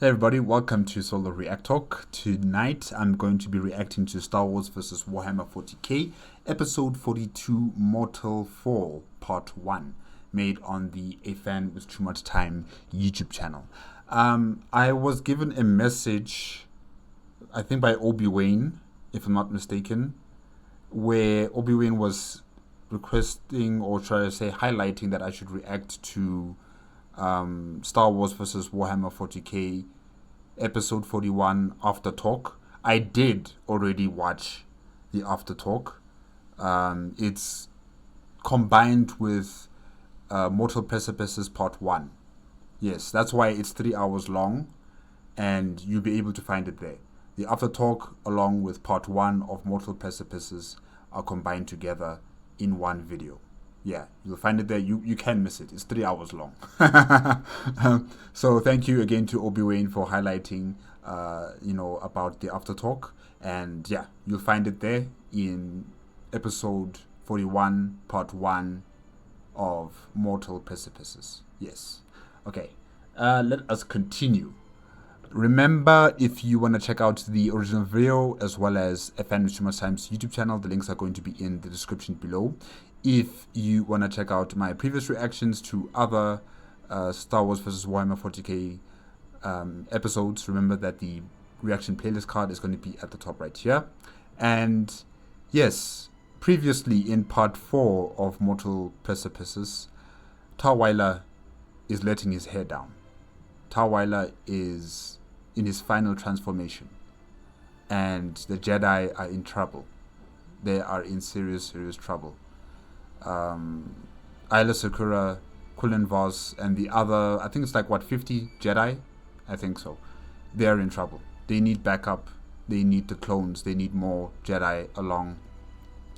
Hey everybody, welcome to Solo ReacTalk. Tonight I'm going to be reacting to Star Wars vs. Warhammer 40K, Episode 42 Mortal Fall, Part 1, made on the AFanWithTooMuchTime YouTube channel. I was given a message, I think by Obi-Wan, if I'm not mistaken, where Obi-Wan was requesting, or try to say highlighting, that I should react to Star Wars vs. Warhammer 40K episode 41 after talk. I did already watch the after talk. It's combined with Mortal Precipices part 1. Yes, that's why it's 3 hours long, and you'll be able to find it there. The after talk along with part 1 of Mortal Precipices are combined together in one video. Yeah, you'll find it there. You can't miss it. It's 3 hours long. So thank you again to Obi-Wan for highlighting, about the after talk. And yeah, you'll find it there in episode 41, part 1 of Mortal Precipices. Yes. Okay. Let us continue. Remember, if you want to check out the original video as well as AFanWithTooMuchTime's YouTube channel, the links are going to be in the description below. If you want to check out my previous reactions to other Star Wars vs. Warhammer 40K episodes, remember that the reaction playlist card is going to be at the top right here. And yes, previously in part 4 of Mortal Precipices, Tarweiler is letting his hair down. Tarweiler is in his final transformation, and the Jedi are in trouble. They are in serious trouble. Isla Sakura, Quillen Vos, and the other, I think it's like, 50 Jedi? I think so. They're in trouble. They need backup. They need the clones. They need more Jedi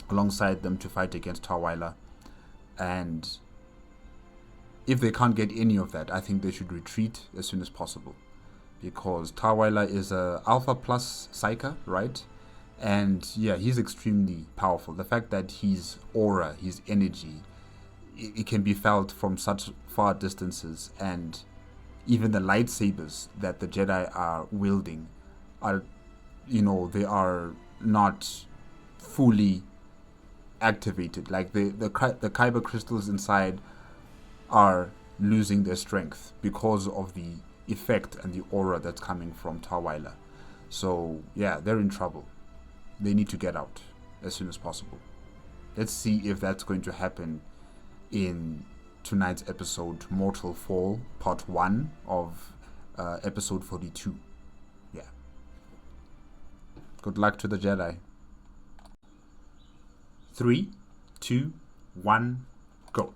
alongside them to fight against Tarweiler. And if they can't get any of that, I think they should retreat as soon as possible. Because Tarweiler is a Alpha Plus Psyker, right? And yeah, he's extremely powerful. The fact that his aura, his energy, it can be felt from such far distances, and even the lightsabers that the Jedi are wielding are, they are not fully activated. Like the kyber crystals inside are losing their strength because of the effect and the aura that's coming from Tarweiler. So yeah, they're in trouble. They need to get out as soon as possible. Let's see if that's going to happen in tonight's episode, Mortal Fall, part 1 of episode 42. Yeah. Good luck to the Jedi. 3, 2, 1, go.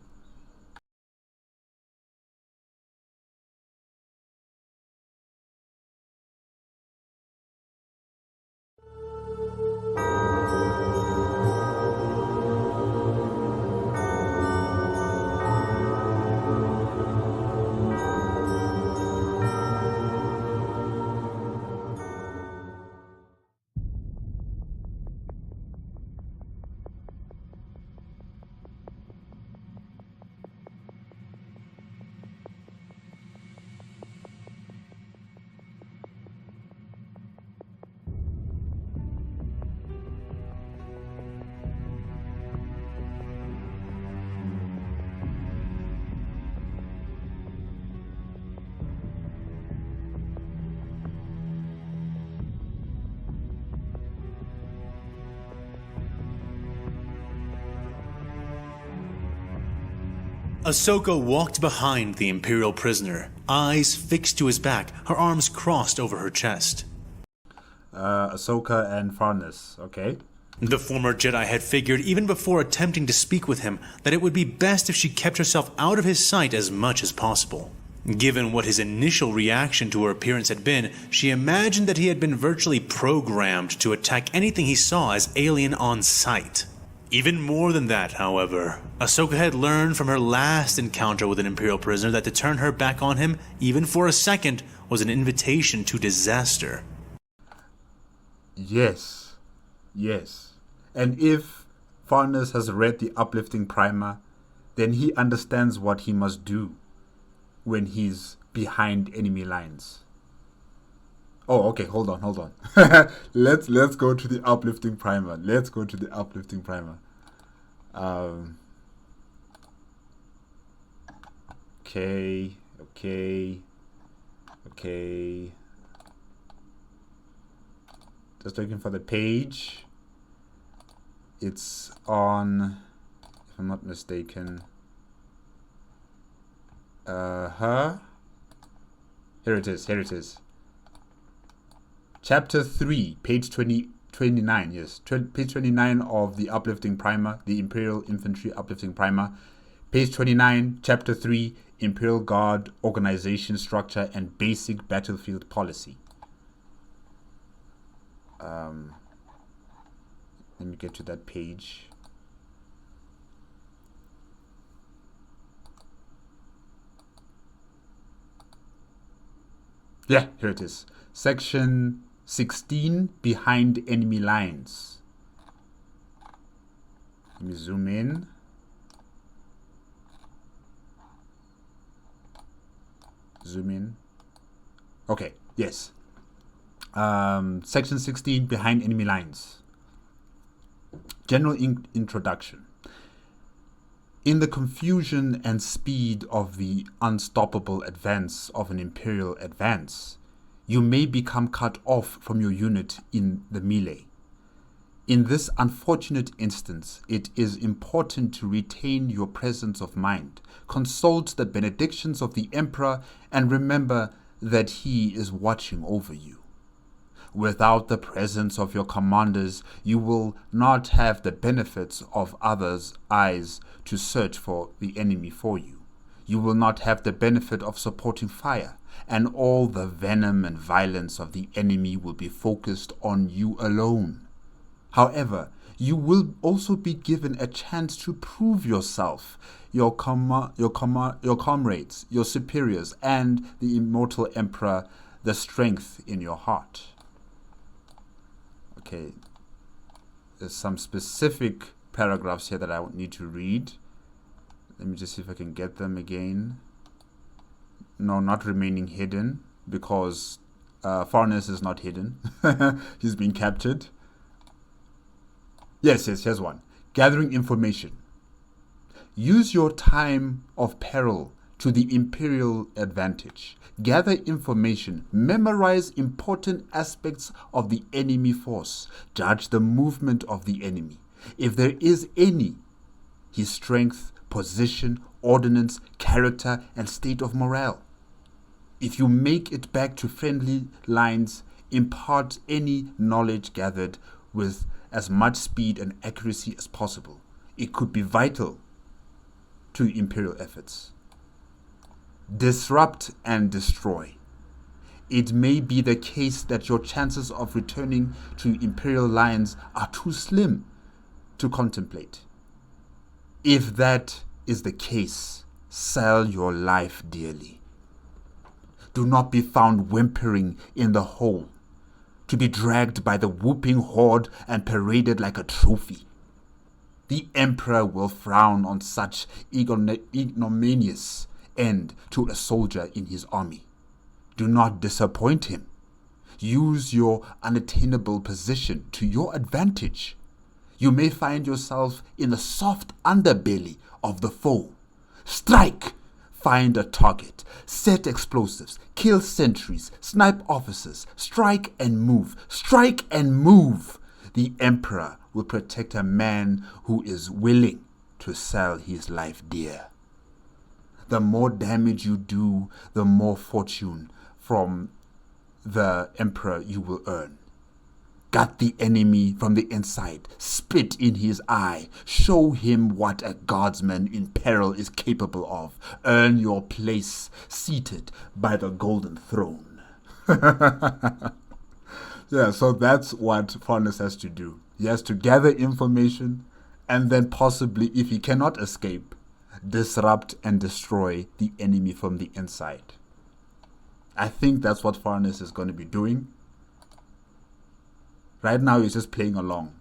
Ahsoka walked behind the Imperial prisoner, eyes fixed to his back, her arms crossed over her chest. Ahsoka and Farnus, okay. The former Jedi had figured, even before attempting to speak with him, that it would be best if she kept herself out of his sight as much as possible. Given what his initial reaction to her appearance had been, she imagined that he had been virtually programmed to attack anything he saw as alien on sight. Even more than that, however, Ahsoka had learned from her last encounter with an Imperial prisoner that to turn her back on him, even for a second, was an invitation to disaster. Yes. And if Farnus has read the uplifting primer, then he understands what he must do when he's behind enemy lines. Oh, okay. Hold on. Let's go to the uplifting primer. Okay. Just looking for the page. It's on, if I'm not mistaken. Here it is. Chapter 3, page 29. Yes, page 29 of the uplifting primer, the Imperial Infantry uplifting primer. Page 29, chapter 3, Imperial Guard organization structure and basic battlefield policy. Let me get to that page. Yeah, here it is. Section 16, behind enemy lines. Let me zoom in. Okay, yes. Section 16, behind enemy lines. General introduction. In the confusion and speed of the unstoppable advance of an Imperial advance, you may become cut off from your unit in the melee. In this unfortunate instance, it is important to retain your presence of mind, consult the benedictions of the Emperor, and remember that he is watching over you. Without the presence of your commanders, you will not have the benefits of others' eyes to search for the enemy for you. You will not have the benefit of supporting fire, and all the venom and violence of the enemy will be focused on you alone. However, you will also be given a chance to prove yourself, your comrades, your superiors, and the immortal Emperor, the strength in your heart. Okay, there's some specific paragraphs here that I need to read. Let me just see if I can get them again. No, not remaining hidden, because Farnus is not hidden. He's been captured. Yes, here's one. Gathering information. Use your time of peril to the Imperial advantage. Gather information. Memorize important aspects of the enemy force. Judge the movement of the enemy. If there is any, his strength, position, ordnance, character, and state of morale. If you make it back to friendly lines, impart any knowledge gathered with as much speed and accuracy as possible. It could be vital to Imperial efforts. Disrupt and destroy. It may be the case that your chances of returning to Imperial lines are too slim to contemplate. If that is the case, sell your life dearly. Do not be found whimpering in the hole, to be dragged by the whooping horde and paraded like a trophy. The Emperor will frown on such ignominious end to a soldier in his army. Do not disappoint him. Use your unattainable position to your advantage. You may find yourself in the soft underbelly of the foe. Strike! Find a target, set explosives, kill sentries, snipe officers, strike and move. Strike and move! The Emperor will protect a man who is willing to sell his life dear. The more damage you do, the more fortune from the Emperor you will earn. Gut the enemy from the inside, spit in his eye, show him what a guardsman in peril is capable of. Earn your place seated by the golden throne. Yeah, so that's what Farnus has to do. He has to gather information and then possibly, if he cannot escape, disrupt and destroy the enemy from the inside. I think that's what Farnus is going to be doing. Right now, he's just playing along.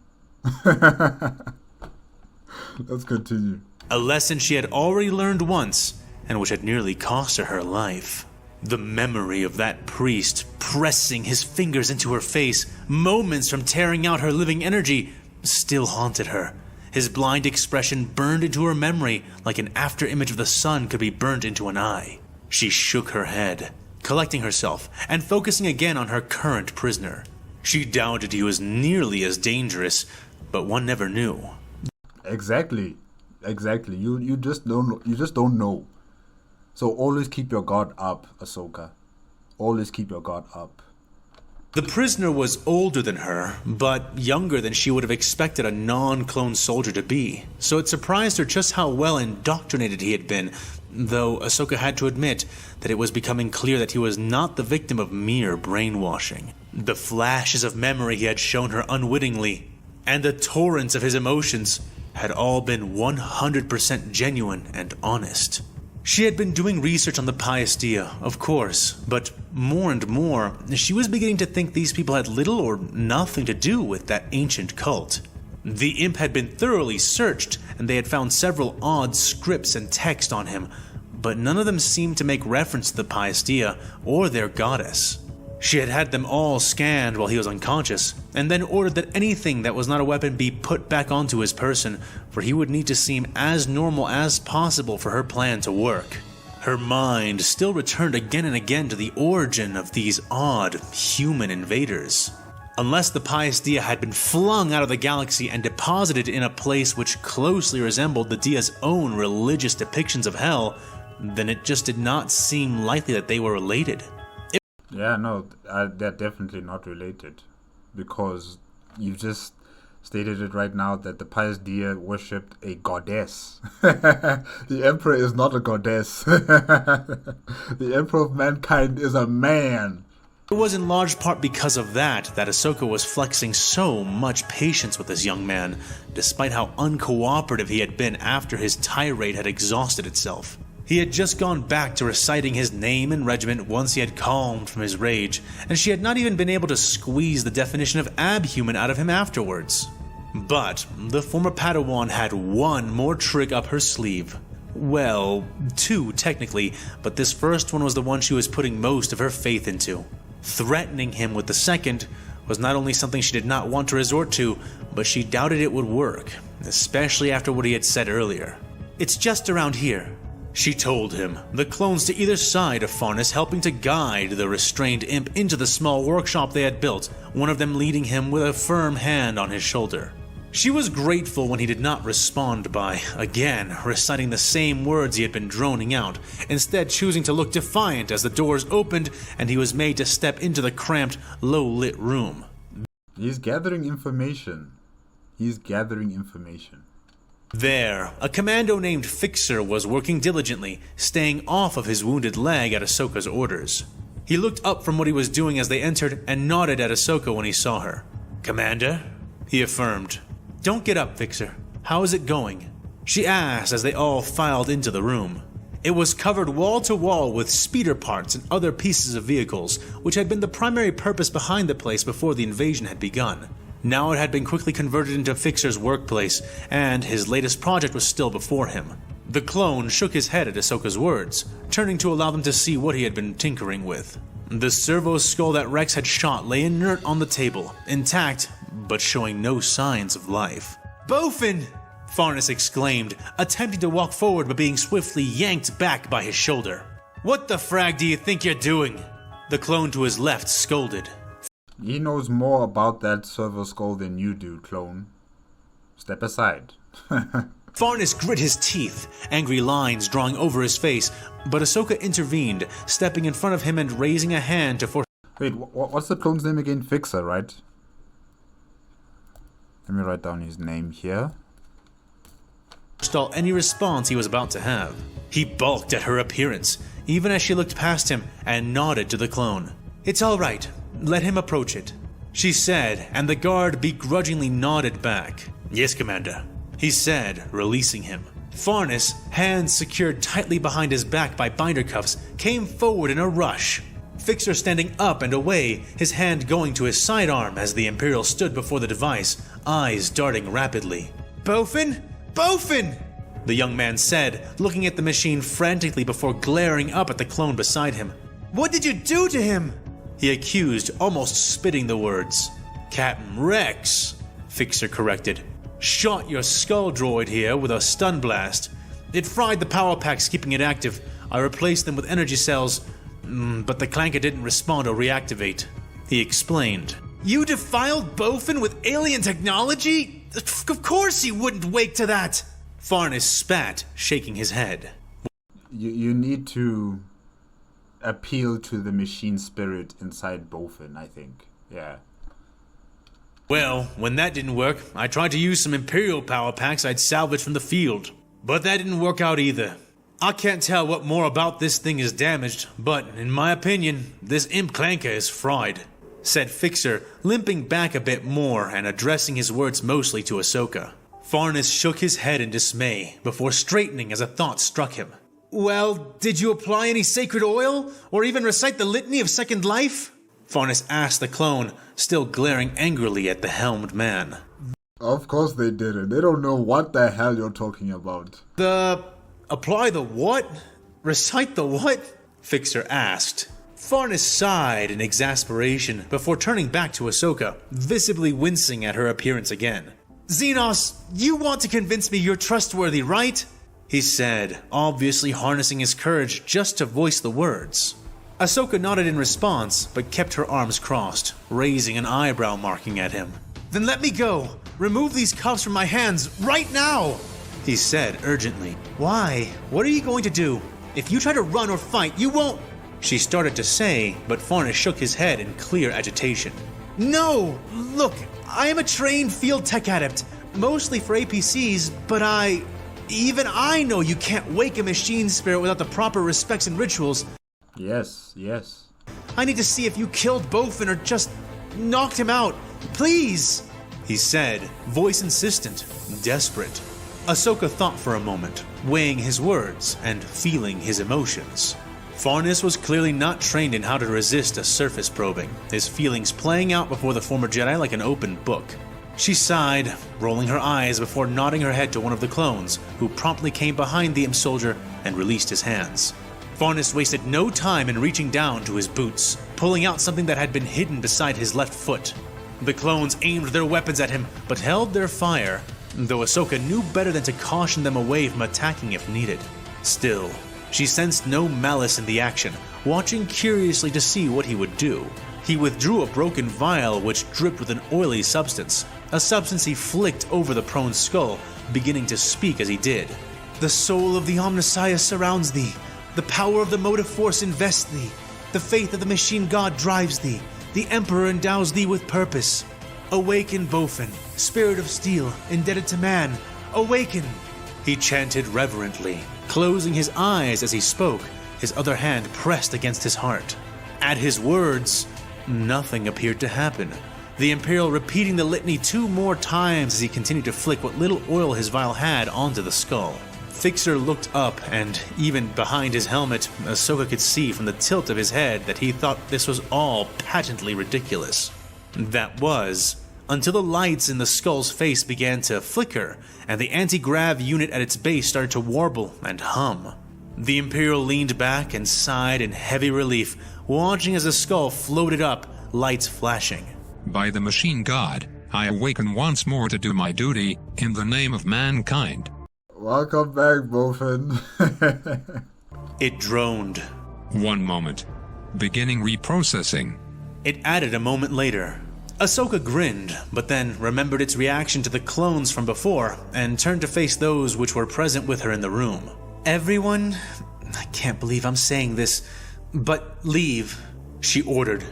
Let's continue. A lesson she had already learned once, and which had nearly cost her her life. The memory of that priest pressing his fingers into her face, moments from tearing out her living energy, still haunted her. His blind expression burned into her memory like an afterimage of the sun could be burnt into an eye. She shook her head, collecting herself and focusing again on her current prisoner. She doubted he was nearly as dangerous, but one never knew. Exactly. You just don't know. So always keep your guard up, Ahsoka. Always keep your guard up. The prisoner was older than her, but younger than she would have expected a non-clone soldier to be, so it surprised her just how well indoctrinated he had been, though Ahsoka had to admit that it was becoming clear that he was not the victim of mere brainwashing. The flashes of memory he had shown her unwittingly, and the torrents of his emotions, had all been 100% genuine and honest. She had been doing research on the Paestia, of course, but more and more, she was beginning to think these people had little or nothing to do with that ancient cult. The imp had been thoroughly searched, and they had found several odd scripts and text on him, but none of them seemed to make reference to the Paestia or their goddess. She had had them all scanned while he was unconscious, and then ordered that anything that was not a weapon be put back onto his person, for he would need to seem as normal as possible for her plan to work. Her mind still returned again and again to the origin of these odd human invaders. Unless the Paestia had been flung out of the galaxy and deposited in a place which closely resembled the Dia's own religious depictions of hell, then it just did not seem likely that they were related. Yeah, no, they're definitely not related, because you just stated it right now that the Paestia worshipped a goddess. The Emperor is not a goddess. The Emperor of mankind is a man. It was in large part because of that Ahsoka was flexing so much patience with this young man, despite how uncooperative he had been after his tirade had exhausted itself. He had just gone back to reciting his name and regiment once he had calmed from his rage, and she had not even been able to squeeze the definition of abhuman out of him afterwards. But the former Padawan had one more trick up her sleeve. Well, two technically, but this first one was the one she was putting most of her faith into. Threatening him with the second was not only something she did not want to resort to, but she doubted it would work, especially after what he had said earlier. "It's just around here," she told him, the clones to either side of Farnus helping to guide the restrained imp into the small workshop they had built, one of them leading him with a firm hand on his shoulder. She was grateful when he did not respond by, again, reciting the same words he had been droning out, instead choosing to look defiant as the doors opened and he was made to step into the cramped, low-lit room. He's gathering information. There, a commando named Fixer was working diligently, staying off of his wounded leg at Ahsoka's orders. He looked up from what he was doing as they entered and nodded at Ahsoka when he saw her. "Commander?" he affirmed. "Don't get up, Fixer. How is it going?" she asked as they all filed into the room. It was covered wall to wall with speeder parts and other pieces of vehicles, which had been the primary purpose behind the place before the invasion had begun. Now it had been quickly converted into Fixer's workplace, and his latest project was still before him. The clone shook his head at Ahsoka's words, turning to allow them to see what he had been tinkering with. The servo skull that Rex had shot lay inert on the table, intact, but showing no signs of life. "Bofin!" Farnus exclaimed, attempting to walk forward but being swiftly yanked back by his shoulder. "What the frag do you think you're doing?" The clone to his left scolded. He knows more about that servo skull than you do, clone. Step aside. Farnus grit his teeth, angry lines drawing over his face, but Ahsoka intervened, stepping in front of him and raising a hand to force. Wait, what's the clone's name again? Fixer, right? Let me write down his name here. Stall any response he was about to have. He balked at her appearance, even as she looked past him and nodded to the clone. "It's all right. Let him approach it," she said, and the guard begrudgingly nodded back. "Yes, Commander," he said, releasing him. Farnus, hands secured tightly behind his back by binder cuffs, came forward in a rush. Fixer standing up and away, his hand going to his sidearm as the Imperial stood before the device, eyes darting rapidly. "Bofin? Bofin!" the young man said, looking at the machine frantically before glaring up at the clone beside him. What did you do to him? He accused, almost spitting the words. Captain Rex, Fixer corrected. Shot your skull droid here with a stun blast. It fried the power packs, keeping it active. I replaced them with energy cells, but the clanker didn't respond or reactivate. He explained. You defiled Bofin with alien technology? Of course he wouldn't wake to that! Farnus spat, shaking his head. You need to appeal to the machine spirit inside Bofin, I think. Yeah. Well, when that didn't work, I tried to use some Imperial power packs I'd salvaged from the field. But that didn't work out either. I can't tell what more about this thing is damaged, but in my opinion, this imp clanker is fried, said Fixer, limping back a bit more and addressing his words mostly to Ahsoka. Farnus shook his head in dismay before straightening as a thought struck him. Well, did you apply any sacred oil, or even recite the litany of second life? Farnus asked the clone, still glaring angrily at the helmed man. Of course they didn't. They don't know what the hell you're talking about. Apply the what? Recite the what? Fixer asked. Farnus sighed in exasperation before turning back to Ahsoka, visibly wincing at her appearance again. Xenos, you want to convince me you're trustworthy, right? He said, obviously harnessing his courage just to voice the words. Ahsoka nodded in response, but kept her arms crossed, raising an eyebrow marking at him. Then let me go. Remove these cuffs from my hands right now, he said urgently. Why? What are you going to do? If you try to run or fight, you won't... She started to say, but Farnus shook his head in clear agitation. No! Look, I am a trained field tech adept, mostly for APCs, but even I know you can't wake a machine spirit without the proper respects and rituals. Yes. I need to see if you killed Bofin or just knocked him out. Please, he said, voice insistent, desperate. Ahsoka thought for a moment, weighing his words and feeling his emotions. Farnus was clearly not trained in how to resist a surface probing, his feelings playing out before the former Jedi like an open book. She sighed, rolling her eyes before nodding her head to one of the clones, who promptly came behind the imp soldier and released his hands. Farnus wasted no time in reaching down to his boots, pulling out something that had been hidden beside his left foot. The clones aimed their weapons at him, but held their fire, though Ahsoka knew better than to caution them away from attacking if needed. Still, she sensed no malice in the action, watching curiously to see what he would do. He withdrew a broken vial which dripped with an oily substance, a substance he flicked over the prone's skull, beginning to speak as he did. The soul of the Omnissiah surrounds thee. The power of the motive force invests thee. The faith of the machine god drives thee. The Emperor endows thee with purpose. Awaken, Bofin, spirit of steel, indebted to man. Awaken! He chanted reverently, closing his eyes as he spoke, his other hand pressed against his heart. At his words, nothing appeared to happen. The Imperial repeating the litany 2 more times as he continued to flick what little oil his vial had onto the skull. Fixer looked up, and even behind his helmet, Ahsoka could see from the tilt of his head that he thought this was all patently ridiculous. That was, until the lights in the skull's face began to flicker, and the anti-grav unit at its base started to warble and hum. The Imperial leaned back and sighed in heavy relief, watching as the skull floated up, lights flashing. By the machine god, I awaken once more to do my duty, in the name of mankind. Welcome back, Bofin. It droned. One moment. Beginning reprocessing. It added a moment later. Ahsoka grinned, but then remembered its reaction to the clones from before, and turned to face those which were present with her in the room. Everyone, I can't believe I'm saying this, but leave, she ordered.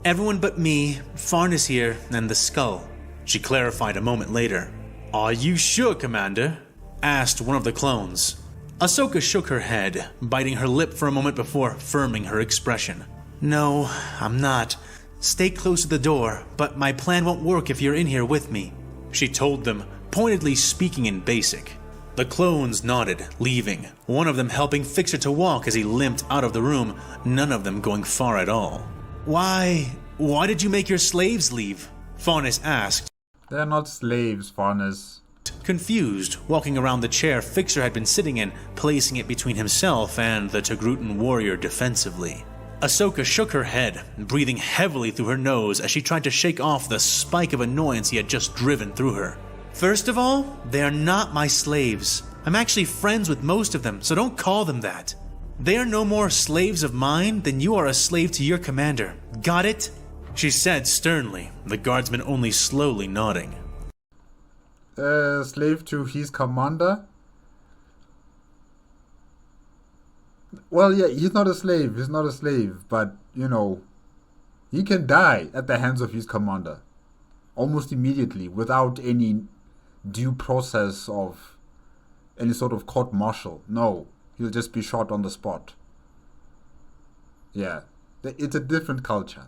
Everyone but me, Farnus here, and the skull. She clarified a moment later. Are you sure, Commander? Asked one of the clones. Ahsoka shook her head, biting her lip for a moment before firming her expression. No, I'm not. Stay close to the door, but my plan won't work if you're in here with me, she told them, pointedly speaking in Basic. The clones nodded, leaving, one of them helping Fixer to walk as he limped out of the room, none of them going far at all. Why did you make your slaves leave? Farnus asked. They're not slaves, Farnus. Confused, walking around the chair Fixer had been sitting in, placing it between himself and the Togrutan warrior defensively. Ahsoka shook her head, breathing heavily through her nose as she tried to shake off the spike of annoyance he had just driven through her. First of all, they are not my slaves. I'm actually friends with most of them, so don't call them that. They are no more slaves of mine than you are a slave to your commander. Got it? She said sternly, the guardsman only slowly nodding. Slave to his commander? Well, yeah, he's not a slave, but, you know, he can die at the hands of his commander. Almost immediately, without any due process of any sort of court-martial. No, he'll just be shot on the spot. Yeah, it's a different culture.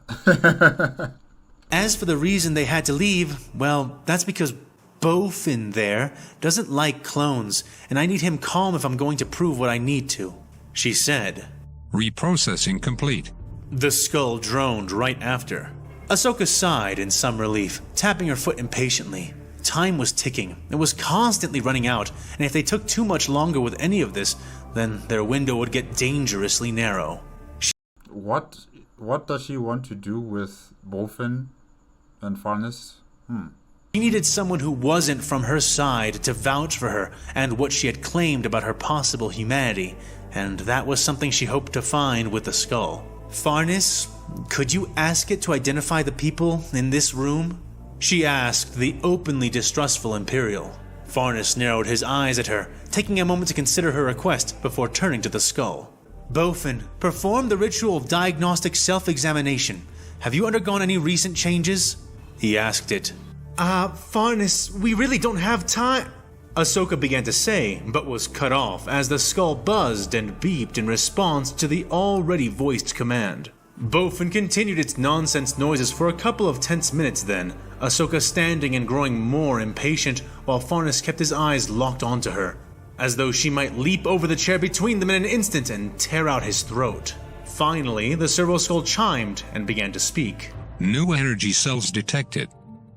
As for the reason they had to leave, well, that's because Bofin there doesn't like clones, and I need him calm if I'm going to prove what I need to, she said. Reprocessing complete. The skull droned right after. Ahsoka sighed in some relief, tapping her foot impatiently. Time was ticking. It was constantly running out, and if they took too much longer with any of this, then their window would get dangerously narrow. What does she want to do with Bofin and Farnus? She needed someone who wasn't from her side to vouch for her and what she had claimed about her possible humanity, and that was something she hoped to find with the skull. Farnus, could you ask it to identify the people in this room? She asked the openly distrustful Imperial. Farnus narrowed his eyes at her, taking a moment to consider her request before turning to the skull. Bofin, perform the ritual of diagnostic self-examination. Have you undergone any recent changes? He asked it. Farnus, we really don't have time. Ahsoka began to say, but was cut off as the skull buzzed and beeped in response to the already voiced command. Bofin continued its nonsense noises for a couple of tense minutes then, Ahsoka standing and growing more impatient while Farnus kept his eyes locked onto her, as though she might leap over the chair between them in an instant and tear out his throat. Finally, the servo skull chimed and began to speak. New energy cells detected.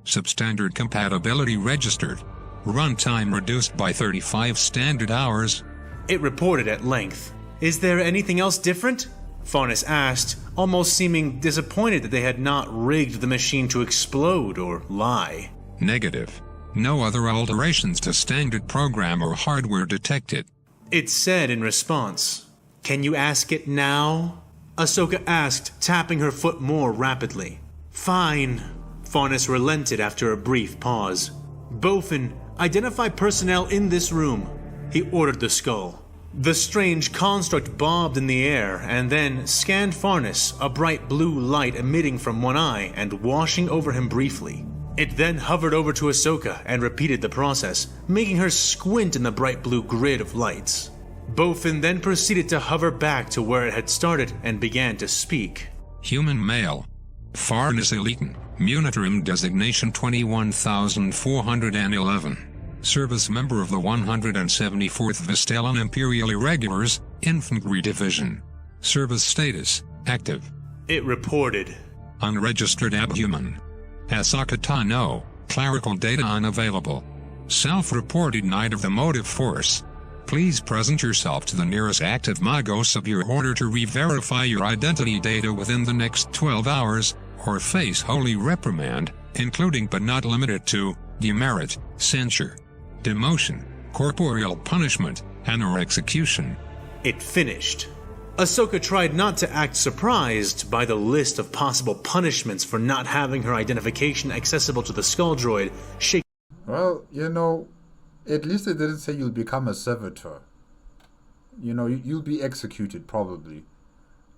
Substandard compatibility registered. Runtime reduced by 35 standard hours. It reported at length. Is there anything else different? Farnus asked, almost seeming disappointed that they had not rigged the machine to explode or lie. Negative. No other alterations to standard program or hardware detected. It said in response. Can you ask it now? Ahsoka asked, tapping her foot more rapidly. Fine. Farnus relented after a brief pause. Bofin, identify personnel in this room. He ordered the skull. The strange construct bobbed in the air and then scanned Farnus, a bright blue light emitting from one eye and washing over him briefly. It then hovered over to Ahsoka and repeated the process, making her squint in the bright blue grid of lights. Bofin then proceeded to hover back to where it had started and began to speak. Human male. Farnus Eleten Munitorum Designation 21411. Service member of the 174th Vastellen Imperial Irregulars, Infantry Division. Service status, active. It reported. Unregistered abhuman. Ahsoka Tano, clerical data unavailable. Self-reported Knight of the Motive Force. Please present yourself to the nearest active Magos of your order to re-verify your identity data within the next 12 hours, or face holy reprimand, including but not limited to, demerit, censure, demotion, corporeal punishment, and/or execution. It finished. Ahsoka tried not to act surprised by the list of possible punishments for not having her identification accessible to the skull droid. Well, you know, at least it didn't say you'll become a servitor. You know, you'll be executed probably.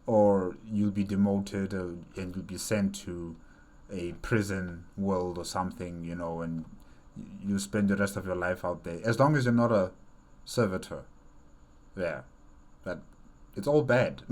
Or you'll be demoted and you'll be sent to a prison world or something, you know, and you spend the rest of your life out there. As long as you're not a servitor. Yeah. But it's all bad.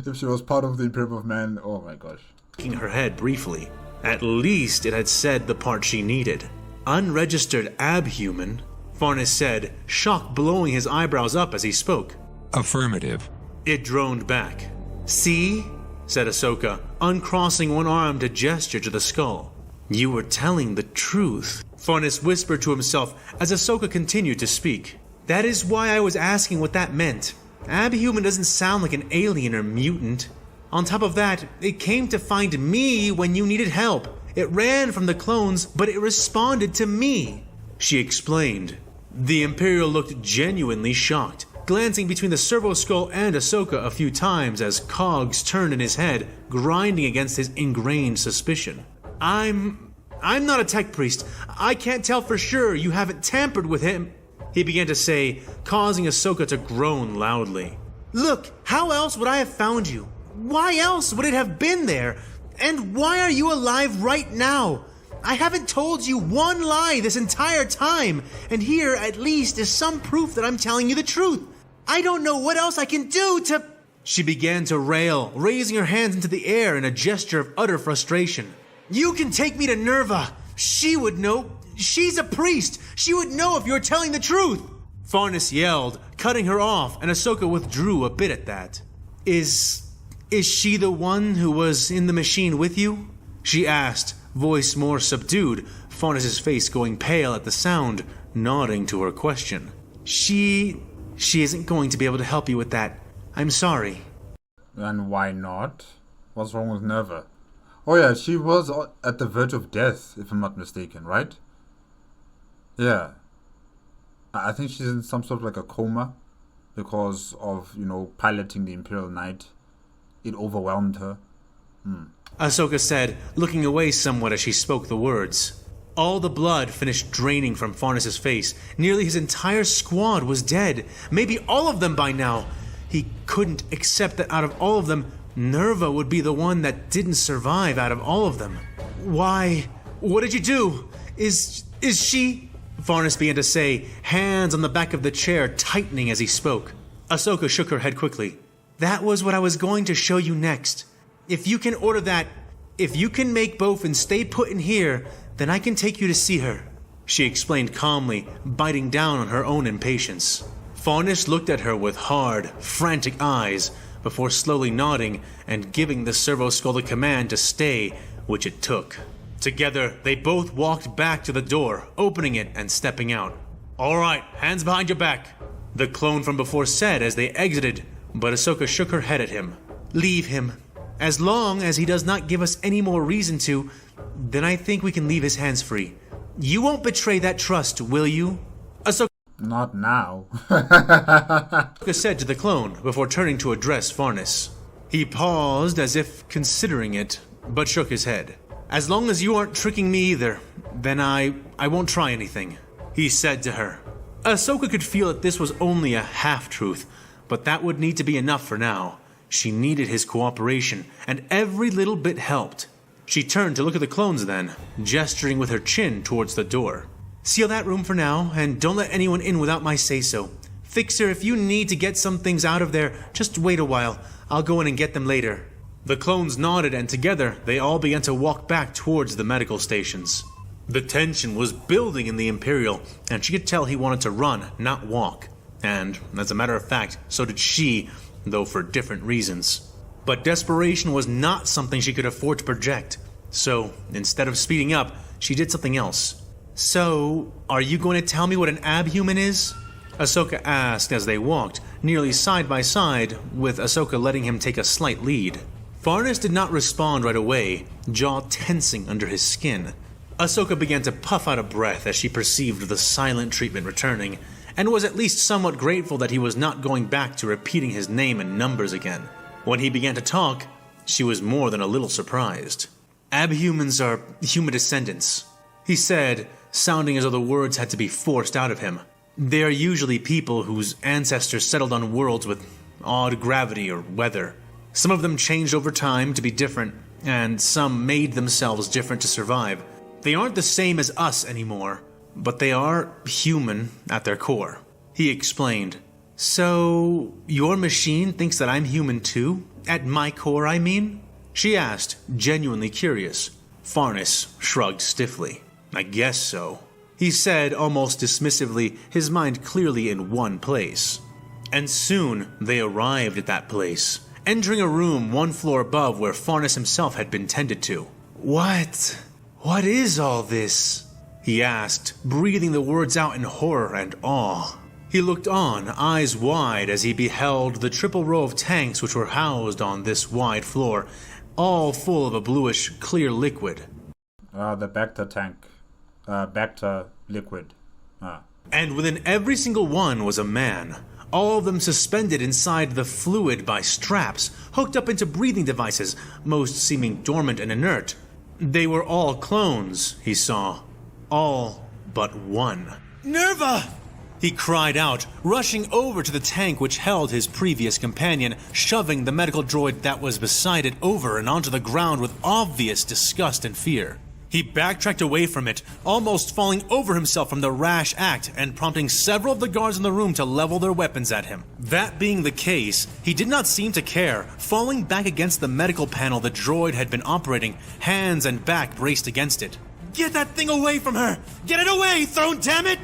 If she was part of the Imperial of Man, oh my gosh. Shaking her head briefly. At least it had said the part she needed. Unregistered abhuman, Farnus said, shock blowing his eyebrows up as he spoke. Affirmative. It droned back. See? Said Ahsoka, uncrossing one arm to gesture to the skull. You were telling the truth, Farnus whispered to himself as Ahsoka continued to speak. That is why I was asking what that meant. Abhuman doesn't sound like an alien or mutant. On top of that, it came to find me when you needed help. It ran from the clones, but it responded to me," she explained. The Imperial looked genuinely shocked, glancing between the servo skull and Ahsoka a few times as cogs turned in his head, grinding against his ingrained suspicion. I'm not a tech priest. I can't tell for sure you haven't tampered with him," he began to say, causing Ahsoka to groan loudly. "Look, how else would I have found you? Why else would it have been there? And why are you alive right now? I haven't told you one lie this entire time, and here at least is some proof that I'm telling you the truth. I don't know what else I can do to—" She began to rail, raising her hands into the air in a gesture of utter frustration. "You can take me to Nerva. She would know. She's a priest. She would know if you're telling the truth." Farnus yelled, cutting her off, and Ahsoka withdrew a bit at that. Is she the one who was in the machine with you?" she asked, voice more subdued, Farnus's face going pale at the sound, nodding to her question. She isn't going to be able to help you with that. I'm sorry." And why not? What's wrong with Nerva? Oh yeah, she was at the verge of death, if I'm not mistaken, right? Yeah. I think she's in some sort of like a coma because of, piloting the Imperial Knight. It overwhelmed her. Ahsoka said, looking away somewhat as she spoke the words. All the blood finished draining from Farnus' face. Nearly his entire squad was dead. Maybe all of them by now. He couldn't accept that out of all of them, Nerva would be the one that didn't survive out of all of them. "Why? What did you do? Is she—" Farnus began to say, hands on the back of the chair tightening as he spoke. Ahsoka shook her head quickly. "That was what I was going to show you next. If you can make Bofin stay put in here, then I can take you to see her," she explained calmly, biting down on her own impatience. Farnus looked at her with hard, frantic eyes, before slowly nodding and giving the servo skull the command to stay, which it took. Together, they both walked back to the door, opening it and stepping out. "All right, hands behind your back," the clone from before said as they exited, but Ahsoka shook her head at him. "Leave him. As long as he does not give us any more reason to, then I think we can leave his hands free. You won't betray that trust, will you?" Ahsoka Not now. said to the clone before turning to address Farnus. He paused as if considering it, but shook his head. "As long as you aren't tricking me either, then I won't try anything," he said to her. Ahsoka could feel that this was only a half-truth, but that would need to be enough for now. She needed his cooperation, and every little bit helped. She turned to look at the clones then, gesturing with her chin towards the door. "Seal that room for now, and don't let anyone in without my say-so. Fixer, if you need to get some things out of there, just wait a while. I'll go in and get them later." The clones nodded, and together they all began to walk back towards the medical stations. The tension was building in the Imperial, and she could tell he wanted to run, not walk. And, as a matter of fact, so did she, though for different reasons. But desperation was not something she could afford to project. So, instead of speeding up, she did something else. "So, are you going to tell me what an abhuman is?" Ahsoka asked as they walked, nearly side by side, with Ahsoka letting him take a slight lead. Farnus did not respond right away, jaw tensing under his skin. Ahsoka began to puff out a breath as she perceived the silent treatment returning, and was at least somewhat grateful that he was not going back to repeating his name and numbers again. When he began to talk, she was more than a little surprised. "Abhumans are human descendants," he said, sounding as though the words had to be forced out of him. "They are usually people whose ancestors settled on worlds with odd gravity or weather. Some of them changed over time to be different, and some made themselves different to survive. They aren't the same as us anymore, but they are human at their core," he explained. "So, your machine thinks that I'm human too? At my core, I mean?" she asked, genuinely curious. Farnus shrugged stiffly. "I guess so," he said almost dismissively, his mind clearly in one place. And soon they arrived at that place, entering a room one floor above where Farnus himself had been tended to. What is all this?" he asked, breathing the words out in horror and awe. He looked on, eyes wide, as he beheld the triple row of tanks which were housed on this wide floor, all full of a bluish, clear liquid. The Bacta tank. Bacta liquid. And within every single one was a man, all of them suspended inside the fluid by straps, hooked up into breathing devices, most seeming dormant and inert. They were all clones, he saw. All but one. "Nerva!" he cried out, rushing over to the tank which held his previous companion, shoving the medical droid that was beside it over and onto the ground with obvious disgust and fear. He backtracked away from it, almost falling over himself from the rash act and prompting several of the guards in the room to level their weapons at him. That being the case, he did not seem to care, falling back against the medical panel the droid had been operating, hands and back braced against it. "Get that thing away from her! Get it away, Throne, damn it!"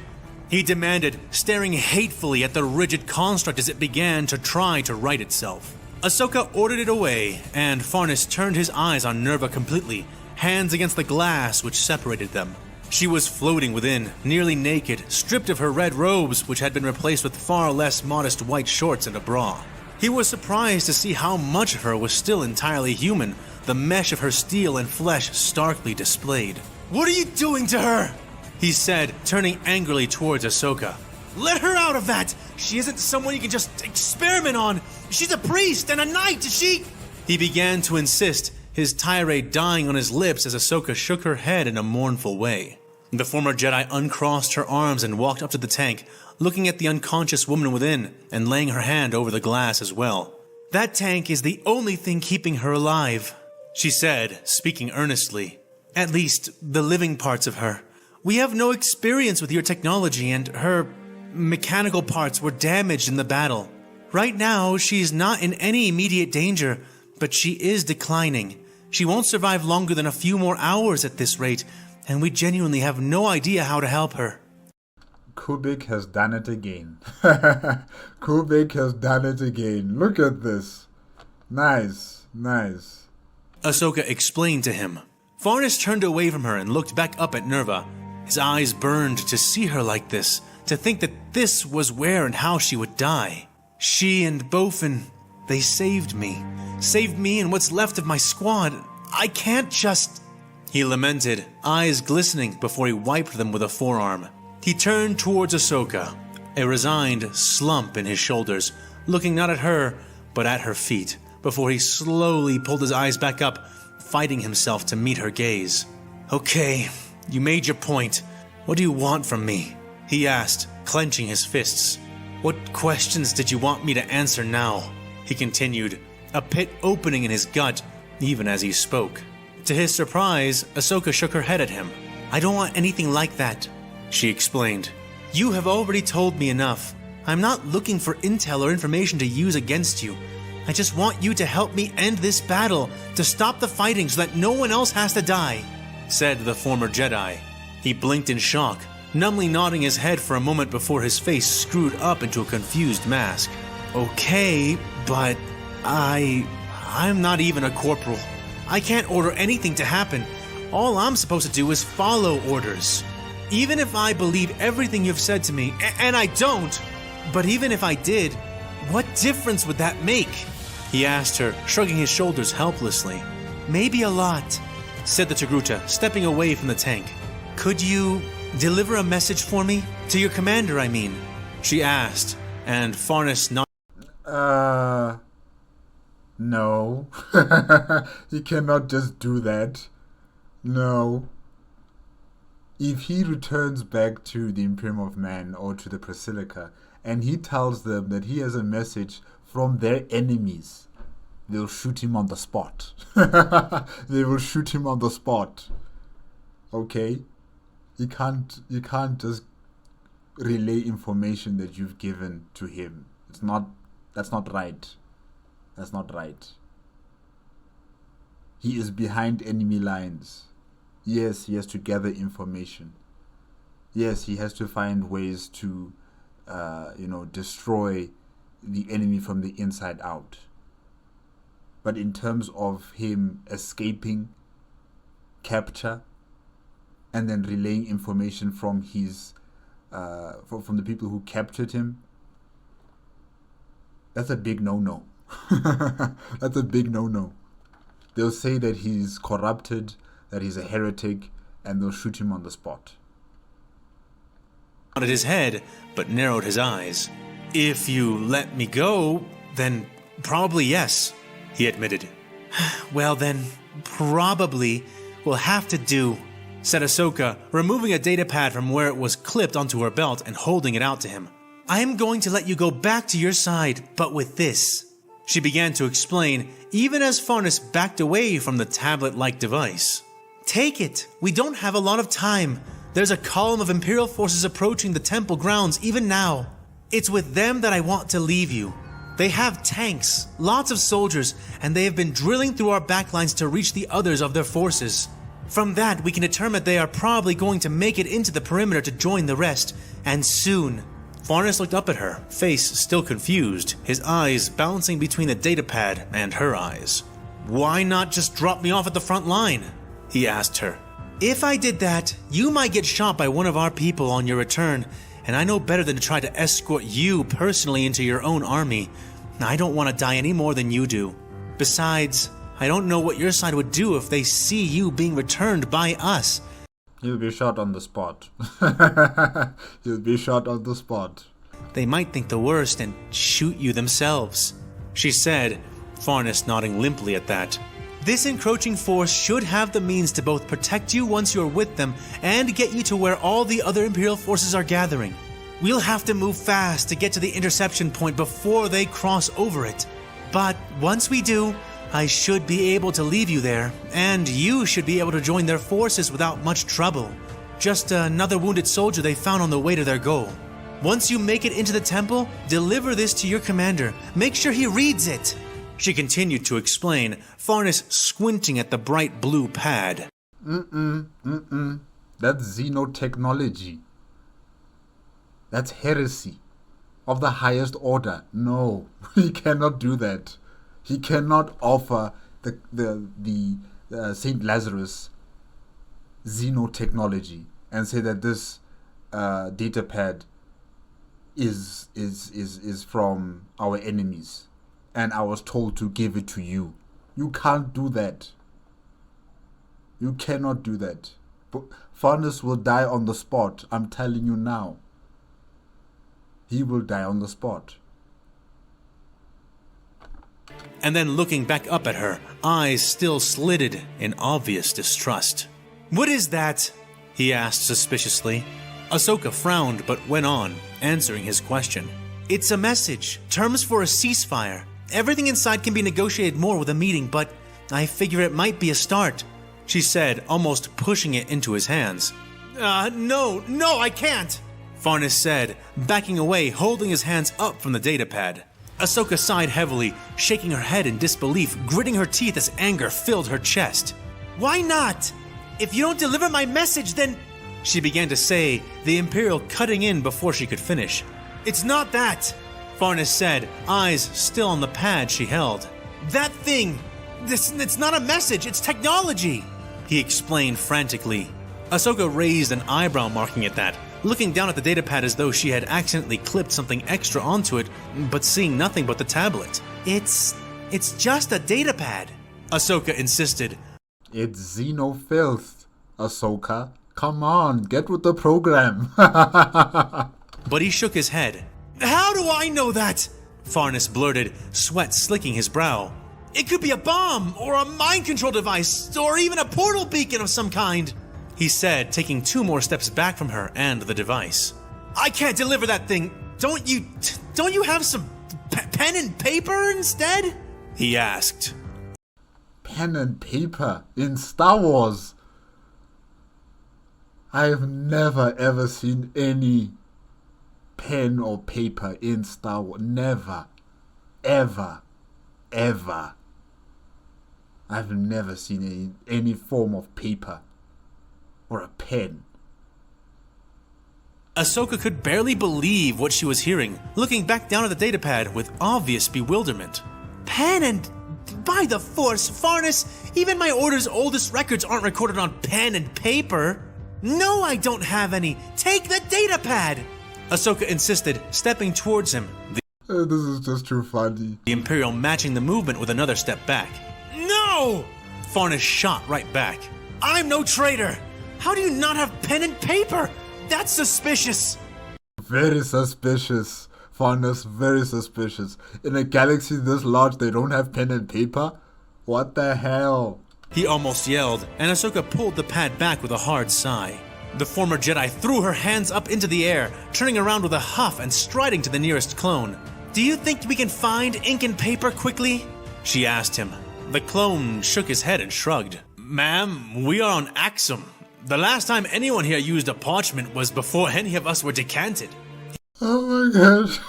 he demanded, staring hatefully at the rigid construct as it began to try to right itself. Ahsoka ordered it away, and Farnus turned his eyes on Nerva completely, hands against the glass which separated them. She was floating within, nearly naked, stripped of her red robes, which had been replaced with far less modest white shorts and a bra. He was surprised to see how much of her was still entirely human, the mesh of her steel and flesh starkly displayed. "What are you doing to her?" he said, turning angrily towards Ahsoka. "Let her out of that! She isn't someone you can just experiment on! She's a priest and a knight, she—" He began to insist, his tirade dying on his lips as Ahsoka shook her head in a mournful way. The former Jedi uncrossed her arms and walked up to the tank, looking at the unconscious woman within and laying her hand over the glass as well. "That tank is the only thing keeping her alive," she said, speaking earnestly. "At least, the living parts of her. We have no experience with your technology, and her mechanical parts were damaged in the battle. Right now, she's not in any immediate danger, but she is declining. She won't survive longer than a few more hours at this rate, and we genuinely have no idea how to help her." Kubik has done it again. Kubik has done it again. Look at this. Nice, nice. Ahsoka explained to him. Farnus turned away from her and looked back up at Nerva. His eyes burned to see her like this, to think that this was where and how she would die. She and Bofin, they saved me. Saved me and what's left of my squad. I can't just... He lamented, eyes glistening before he wiped them with a forearm. He turned towards Ahsoka, a resigned slump in his shoulders, looking not at her, but at her feet, before he slowly pulled his eyes back up, fighting himself to meet her gaze. "Okay, you made your point. What do you want from me?" he asked, clenching his fists. "What questions did you want me to answer now?" he continued, a pit opening in his gut, even as he spoke. To his surprise, Ahsoka shook her head at him. "I don't want anything like that," she explained. "You have already told me enough. I'm not looking for intel or information to use against you. I just want you to help me end this battle, to stop the fighting so that no one else has to die," said the former Jedi. He blinked in shock, numbly nodding his head for a moment before his face screwed up into a confused mask. "Okay, but I'm not even a corporal. I can't order anything to happen. All I'm supposed to do is follow orders. Even if I believe everything you've said to me, and I don't, but even if I did, what difference would that make?" he asked her, shrugging his shoulders helplessly. "Maybe a lot," said the Togruta, stepping away from the tank. "Could you deliver a message for me? To your commander, I mean," she asked, and Farnus nodded. No. He cannot just do that. No. If he returns back to the Imperium of Man or to the Basilica, and he tells them that he has a message from their enemies, they'll shoot him on the spot. They will shoot him on the spot. Okay? You can't just relay information that you've given to him. That's not right. That's not right. He is behind enemy lines. Yes, he has to gather information. Yes, he has to find ways to, destroy the enemy from the inside out. But in terms of him escaping capture and then relaying information from his from the people who captured him, that's a big no-no. That's a big no-no. They'll say that he's corrupted, that he's a heretic, and they'll shoot him on the spot. Nodded his head, but narrowed his eyes. If you let me go, then probably yes, he admitted. Well then, probably we'll have to do, said Ahsoka, removing a datapad from where it was clipped onto her belt and holding it out to him. I am going to let you go back to your side, but with this. She began to explain, even as Farnus backed away from the tablet-like device. Take it. We don't have a lot of time. There's a column of Imperial forces approaching the temple grounds even now. It's with them that I want to leave you. They have tanks, lots of soldiers, and they have been drilling through our backlines to reach the others of their forces. From that, we can determine they are probably going to make it into the perimeter to join the rest, and soon. Farnus looked up at her, face still confused, his eyes bouncing between the datapad and her eyes. Why not just drop me off at the front line? He asked her. If I did that, you might get shot by one of our people on your return, and I know better than to try to escort you personally into your own army. I don't want to die any more than you do. Besides, I don't know what your side would do if they see you being returned by us. He'll be shot on the spot. He'll be shot on the spot. They might think the worst and shoot you themselves, she said, Farnus nodding limply at that. This encroaching force should have the means to both protect you once you're with them and get you to where all the other Imperial forces are gathering. We'll have to move fast to get to the interception point before they cross over it. But once we do, I should be able to leave you there, and you should be able to join their forces without much trouble. Just another wounded soldier they found on the way to their goal. Once you make it into the temple, deliver this to your commander. Make sure he reads it. She continued to explain, Farnus squinting at the bright blue pad. That's xenotechnology. That's heresy of the highest order. No, he cannot do that. He cannot offer the Saint Lazarus xenotechnology and say that this datapad is from our enemies, and I was told to give it to you. You can't do that. You cannot do that. But Farnus will die on the spot. I'm telling you now. He will die on the spot. And then looking back up at her, eyes still slitted in obvious distrust. What is that? He asked suspiciously. Ahsoka frowned but went on, answering his question. It's a message, terms for a ceasefire. Everything inside can be negotiated more with a meeting, but I figure it might be a start, she said, almost pushing it into his hands. No, I can't, Farnus said, backing away, holding his hands up from the datapad. Ahsoka sighed heavily, shaking her head in disbelief, gritting her teeth as anger filled her chest. Why not? If you don't deliver my message, then... She began to say, the Imperial cutting in before she could finish. It's not that, Farnus said, eyes still on the pad she held. That thing! It's not a message, it's technology! He explained frantically. Ahsoka raised an eyebrow marking at that, looking down at the datapad as though she had accidentally clipped something extra onto it, but seeing nothing but the tablet. It's just a datapad, Ahsoka insisted. It's xenofilth, Ahsoka. Come on, get with the program. But he shook his head. How do I know that? Farnus blurted, sweat slicking his brow. It could be a bomb, or a mind control device, or even a portal beacon of some kind, he said, taking 2 more steps back from her and the device. I can't deliver that thing. Don't you have some pen and paper instead? He asked. Pen and paper in Star Wars? I've never ever seen any pen or paper in Star Wars. Never. Ever. I've never seen any form of paper or a pen. Ahsoka could barely believe what she was hearing, looking back down at the datapad with obvious bewilderment. Pen and... By the Force, Farnus, even my Order's oldest records aren't recorded on pen and paper. No, I don't have any. Take the datapad! Ahsoka insisted, stepping towards him. This is just too funny. The Imperial matching the movement with another step back. No! Farnus shot right back. I'm no traitor! How do you not have pen and paper? That's suspicious! Very suspicious. Farnus, very suspicious. In a galaxy this large, they don't have pen and paper? What the hell? He almost yelled, and Ahsoka pulled the pad back with a hard sigh. The former Jedi threw her hands up into the air, turning around with a huff and striding to the nearest clone. Do you think we can find ink and paper quickly? She asked him. The clone shook his head and shrugged. Ma'am, we are on Axum. The last time anyone here used a parchment was before any of us were decanted. Oh my gosh.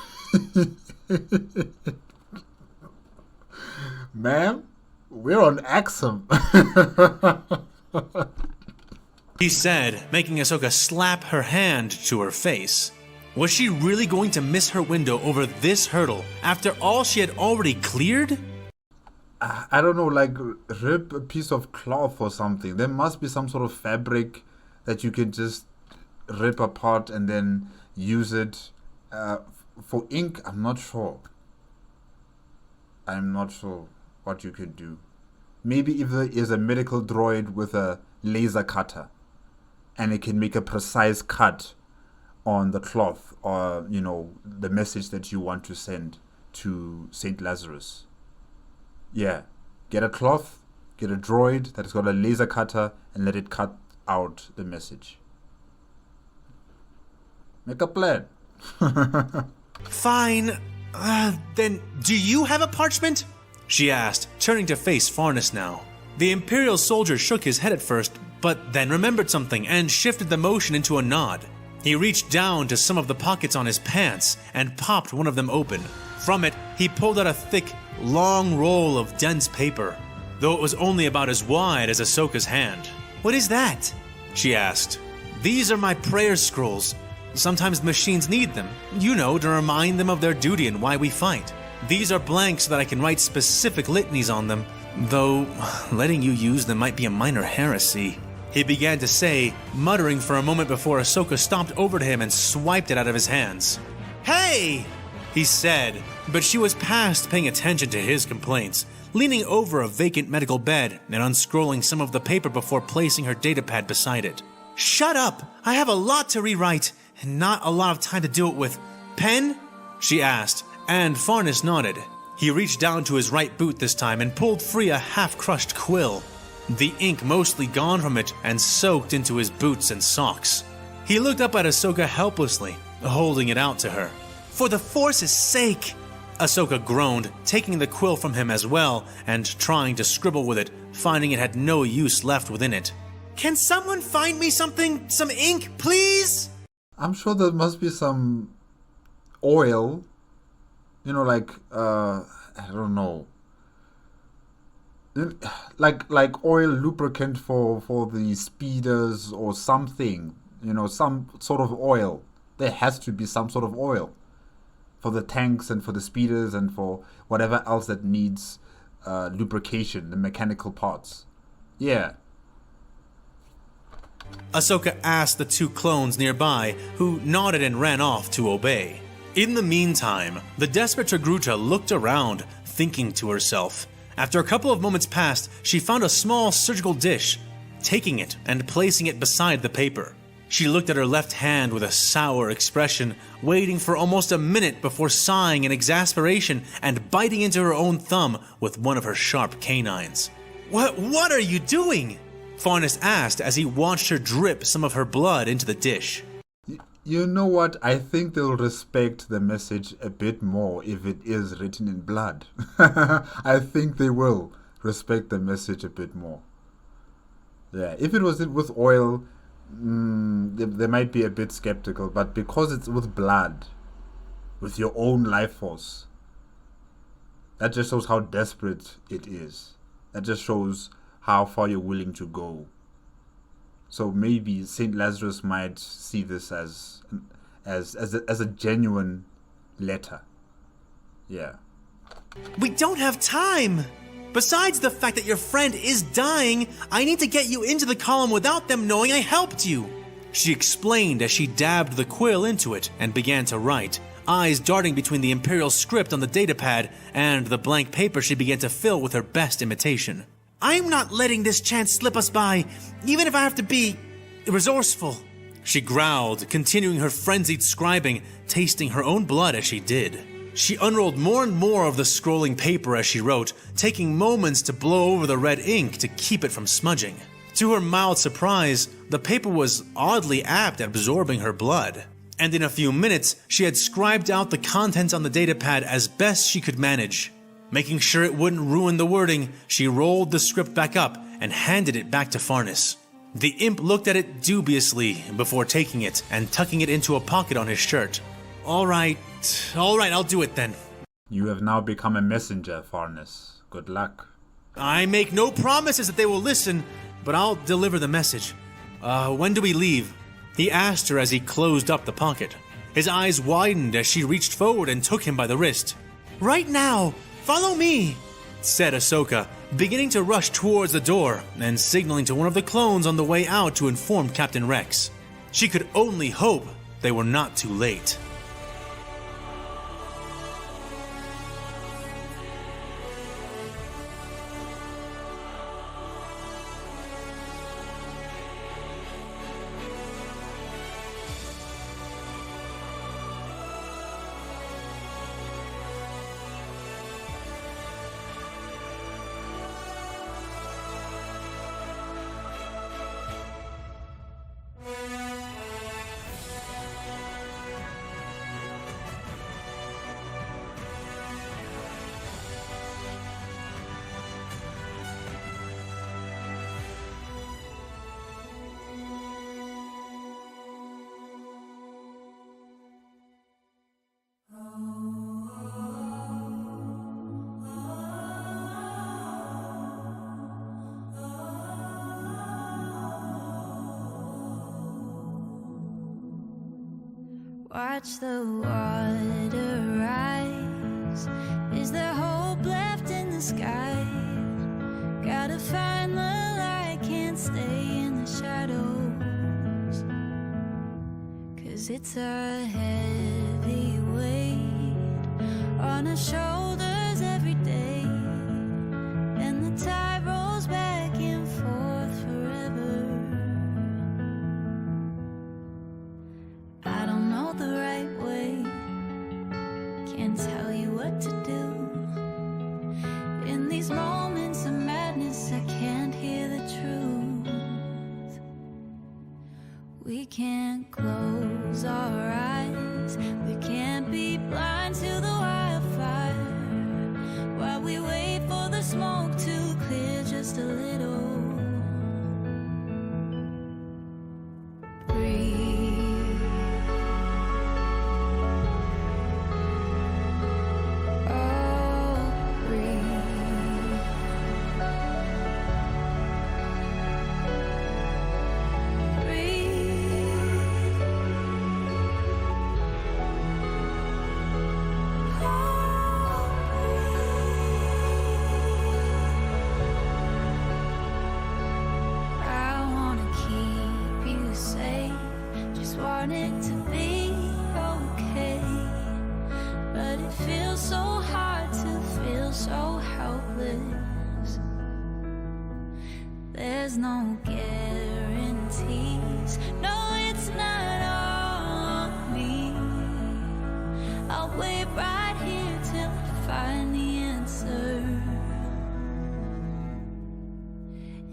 Ma'am, we're on Axum. He said, making Ahsoka slap her hand to her face. Was she really going to miss her window over this hurdle after all she had already cleared? I don't know, like rip a piece of cloth or something. There must be some sort of fabric that you can just rip apart and then use it. For ink, I'm not sure. I'm not sure what you could do. Maybe if there is a medical droid with a laser cutter and it can make a precise cut on the cloth or, you know, the message that you want to send to St. Lazarus. Yeah, get a cloth, get a droid that's got a laser cutter and let it cut out the message. Make a plan. Fine. Then do you have a parchment? She asked, turning to face Farnus now. The Imperial soldier shook his head at first, but then remembered something and shifted the motion into a nod. He reached down to some of the pockets on his pants and popped one of them open. From it, he pulled out a thick, long roll of dense paper, though it was only about as wide as Ahsoka's hand. What is that? She asked. These are my prayer scrolls. Sometimes the machines need them, you know, to remind them of their duty and why we fight. These are blanks so that I can write specific litanies on them, though letting you use them might be a minor heresy. He began to say, muttering for a moment before Ahsoka stomped over to him and swiped it out of his hands. Hey! He said, but she was past paying attention to his complaints, leaning over a vacant medical bed and unscrolling some of the paper before placing her datapad beside it. Shut up! I have a lot to rewrite, and not a lot of time to do it with. Pen? She asked, and Farnus nodded. He reached down to his right boot this time and pulled free a half-crushed quill. The ink mostly gone from it and soaked into his boots and socks. He looked up at Ahsoka helplessly, holding it out to her. For the Force's sake! Ahsoka groaned, taking the quill from him as well and trying to scribble with it, finding it had no use left within it. Can someone find me something, some ink, please? I'm sure there must be some oil, you know, like, I don't know, like oil lubricant for the speeders or something, you know, some sort of oil. There has to be some sort of oil for the tanks and for the speeders and for whatever else that needs lubrication, the mechanical parts. Yeah. Ahsoka asked the two clones nearby, who nodded and ran off to obey. In the meantime, the desperate Togruta looked around, thinking to herself. After a couple of moments passed, she found a small surgical dish, taking it and placing it beside the paper. She looked at her left hand with a sour expression, waiting for almost a minute before sighing in exasperation and biting into her own thumb with one of her sharp canines. What are you doing? Farnus asked as he watched her drip some of her blood into the dish. You know what? I think they'll respect the message a bit more if it is written in blood. I think they will respect the message a bit more. Yeah, if it was with oil, they might be a bit skeptical, but because it's with blood, with your own life force, that just shows how desperate it is. That just shows how far you're willing to go. So maybe St. Lazarus might see this as a genuine letter. Yeah. We don't have time! Besides the fact that your friend is dying, I need to get you into the column without them knowing I helped you. She explained as she dabbed the quill into it and began to write, eyes darting between the Imperial script on the datapad and the blank paper she began to fill with her best imitation. "I'm not letting this chance slip us by, even if I have to be resourceful," she growled, continuing her frenzied scribing, tasting her own blood as she did. She unrolled more and more of the scrolling paper as she wrote, taking moments to blow over the red ink to keep it from smudging. To her mild surprise, the paper was oddly apt at absorbing her blood, and in a few minutes she had scribed out the contents on the datapad as best she could manage. Making sure it wouldn't ruin the wording, she rolled the script back up and handed it back to Farnus. The imp looked at it dubiously before taking it and tucking it into a pocket on his shirt. All right, I'll do it then." You have now become a messenger, Farnus. Good luck. "I make no promises that they will listen, but I'll deliver the message. When do we leave?" he asked her as he closed up the pocket. His eyes widened as she reached forward and took him by the wrist. "Right now! Follow me!" said Ahsoka, beginning to rush towards the door and signaling to one of the clones on the way out to inform Captain Rex. She could only hope they were not too late. Watch the water rise. Is there hope left in the sky? Gotta find the light, can't stay in the shadows. 'Cause it's a heavy weight on our shoulders every day, and the tide rolls back and forth forever. I don't know the right way, can't tell you what to do. In these moments of madness, I can't hear the truth. We can't close our eyes, we can't be blind to the wildfire, while we wait for the smoke to clear just a little. It to be okay, but it feels so hard to feel so helpless. There's no guarantees, no, it's not on me. I'll wait right here till I find the answer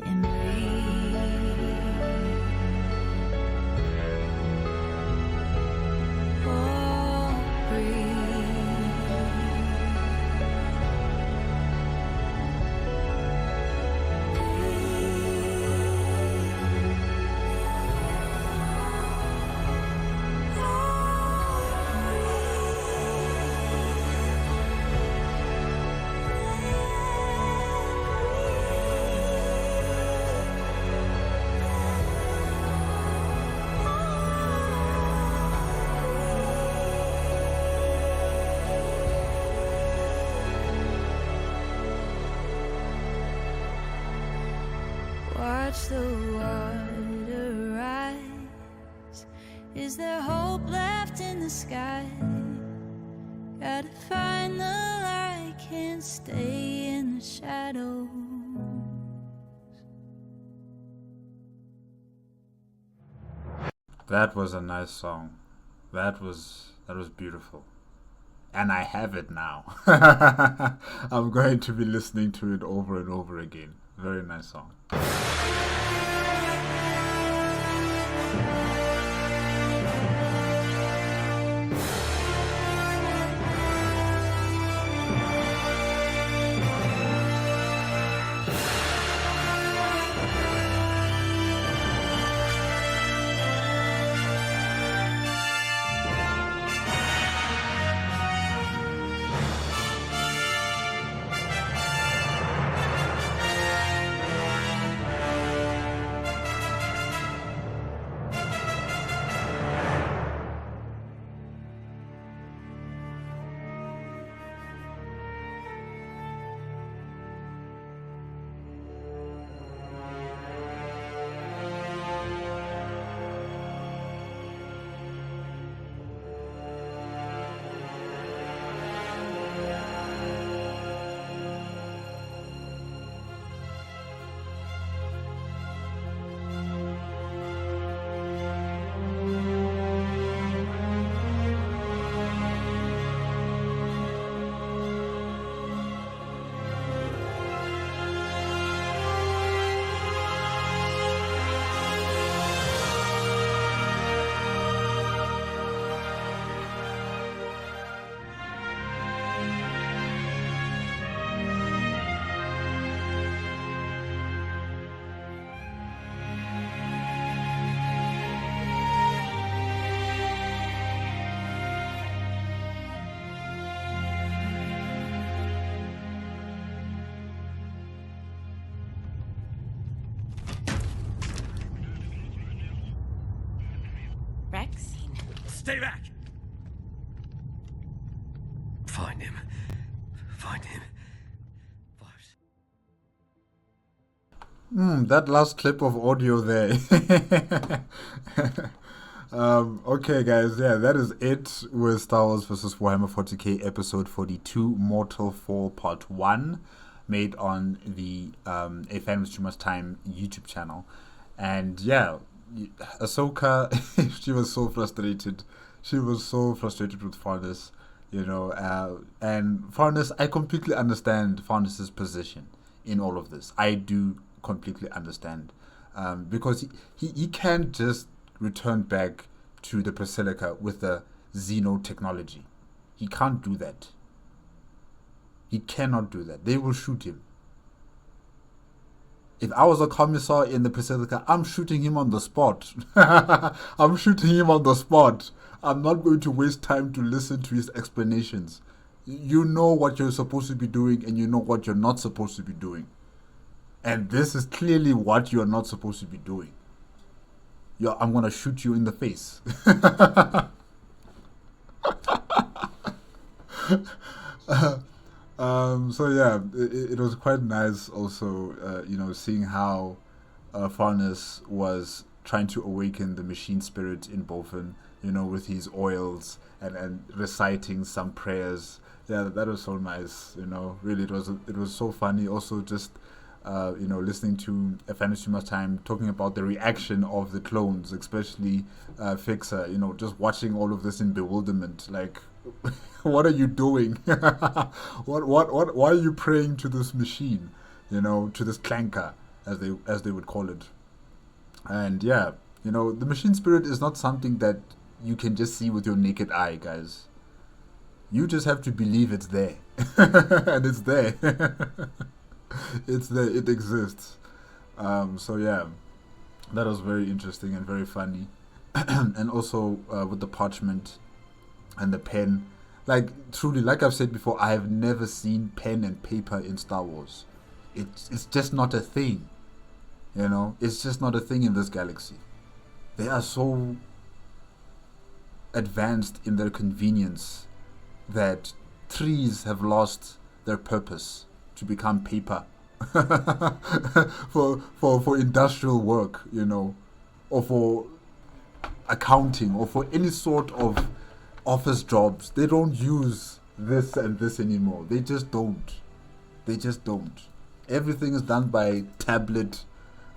and breathe. Watch the water rise. Is there hope left in the sky? Gotta find the light, can't stay in the shadows. That was a nice song. That was beautiful. And I have it now. I'm going to be listening to it over and over again. Very nice song. Rex? Stay back! Find him. Find him. That last clip of audio there. Okay, guys, yeah, that is it with Star Wars vs. Warhammer 40K episode 42, Mortal Fall Part 1, made on the AFanWithTooMuchTime YouTube channel. And yeah, Ahsoka, she was so frustrated. She was so frustrated with Farnus, you know, and Farnus, I completely understand Farnus's position in all of this. I do completely understand, because he can't just return back to the Basilica with the Xeno technology. He can't do that. He cannot do that. They will shoot him. If I was a commissar in the Basilica, I'm shooting him on the spot. I'm shooting him on the spot. I'm not going to waste time to listen to his explanations. You know what you're supposed to be doing, and you know what you're not supposed to be doing. And this is clearly what you're not supposed to be doing. I'm going to shoot you in the face. So yeah, it was quite nice also, you know, seeing how Farnus was trying to awaken the machine spirit in Bofen, you know, with his oils and reciting some prayers. Yeah, that was so nice, you know, really it was so funny. Also just, you know, listening to AFanWithTooMuchTime talking about the reaction of the clones, especially Fixer, you know, just watching all of this in bewilderment, like, what are you doing? Why are you praying to this machine, you know, to this clanker, as they would call it? And yeah, you know, the machine spirit is not something that you can just see with your naked eye, guys. You just have to believe it's there. And it's there. It's there, it exists. So yeah, that was very interesting and very funny. And also with the parchment and the pen, like truly, like I've said before, I have never seen pen and paper in Star Wars. It's just not a thing, you know. It's just not a thing in this galaxy. They are so advanced in their convenience that trees have lost their purpose to become paper for industrial work, you know, or for accounting or for any sort of office jobs, they don't use this and this anymore. They just don't. Everything is done by tablet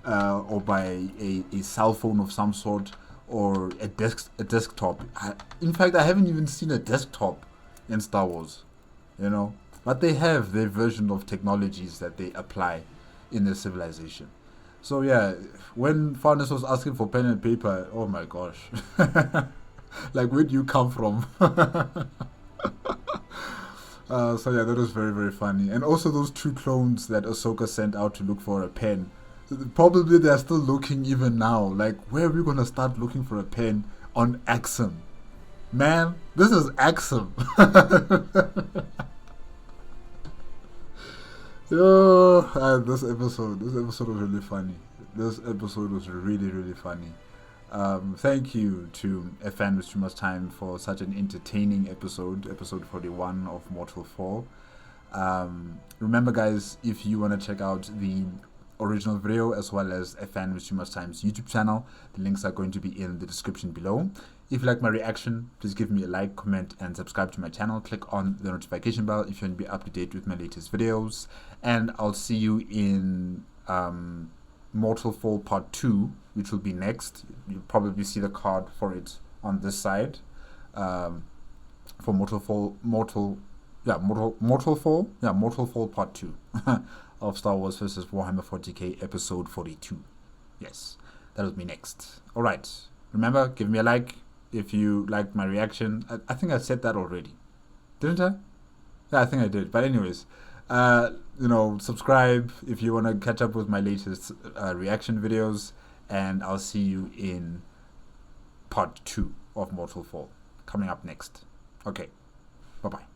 or by a cell phone of some sort, or a desktop. In fact, I haven't even seen a desktop in Star Wars, but they have their version of technologies that they apply in their civilization. So yeah, when Farnus was asking for pen and paper, oh my gosh, like, where do you come from? So yeah, that was very, very funny. And also those 2 clones that Ahsoka sent out to look for a pen, probably they're still looking even now. Like, where are we gonna start looking for a pen on Axum? Man, this is Axum. This episode was really funny. This episode was really, really funny. Thank you to AFanWithTooMuchTime for such an entertaining episode 41 of Mortal 4. Remember, guys, if you want to check out the original video as well as AFanWithTooMuchTime's YouTube channel, the links are going to be in the description below. If you like my reaction, please give me a like, comment, and subscribe to my channel. Click on the notification bell if you want to be up to date with my latest videos. And I'll see you in Mortal Fall Part 2, which will be next. You'll probably see the card for it on this side. For Mortal Fall Part 2 of Star Wars vs. Warhammer 40K Episode 42. Yes, that'll be next. Alright, remember, give me a like if you liked my reaction. I think I said that already, didn't I? Yeah, I think I did. But anyways, subscribe if you want to catch up with my latest reaction videos, and I'll see you in Part 2 of Mortal Fall coming up next. Okay, bye bye.